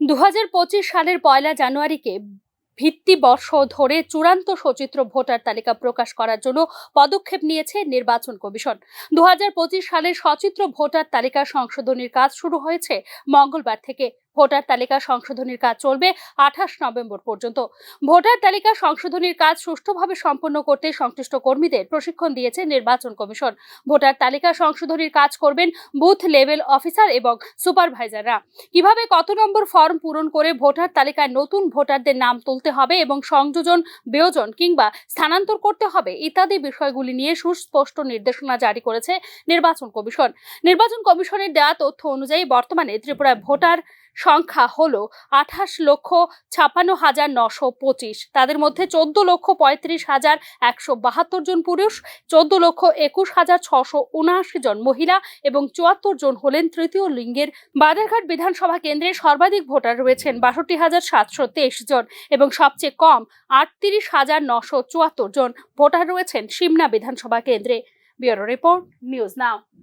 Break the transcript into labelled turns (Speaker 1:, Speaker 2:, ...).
Speaker 1: 2025 সালের 1 জানুয়ারিকে ভিত্তি বর্ষ ধরে চূড়ান্ত সচিত্র ভোটার তালিকা প্রকাশ করার জন্য পদক্ষেপ নিয়েছে নির্বাচন কমিশন। 2025 সালের সচিত্র ভোটার তালিকা সংশোধনীর কাজ শুরু হয়েছে মঙ্গলবার থেকে। ভোটার তালিকা সংশোধনীর কাজ চলবে 28 নভেম্বর পর্যন্ত। ভোটার তালিকা সংশোধনীর কাজ সুষ্ঠুভাবে সম্পন্ন করতে সংশ্লিষ্ট কর্মীদের প্রশিক্ষণ দিয়েছে নির্বাচন কমিশন। ভোটার তালিকা সংশোধনীর কাজ করবেন বুথ লেভেল অফিসার এবং সুপারভাইজাররা। কিভাবে কত নম্বর ফর্ম পূরণ করে ভোটার তালিকায় নতুন ভোটারদের নাম তুলতে হবে এবং সংযোজন, বিয়োজন কিংবা স্থানান্তর করতে হবে ইত্যাদি বিষয়গুলি নিয়ে সুস্পষ্ট নির্দেশনা জারি করেছে নির্বাচন কমিশন। নির্বাচন কমিশনের দেওয়া তথ্য অনুযায়ী বর্তমানে ত্রিপুরায় ভোটার সংখ্যা হলো 28,56,925। তাদের মধ্যে 14,35,172 জন পুরুষ, 14,21,679 জন মহিলা এবং 74 জন হলেন তৃতীয় লিঙ্গের। বাদারঘাট বিধানসভা কেন্দ্রে সর্বাধিক ভোটার রয়েছেন 62,723 জন এবং সবচেয়ে কম 38,974 জন ভোটার রয়েছেন সিমনা বিধানসভা কেন্দ্রে। Bureau report, news now.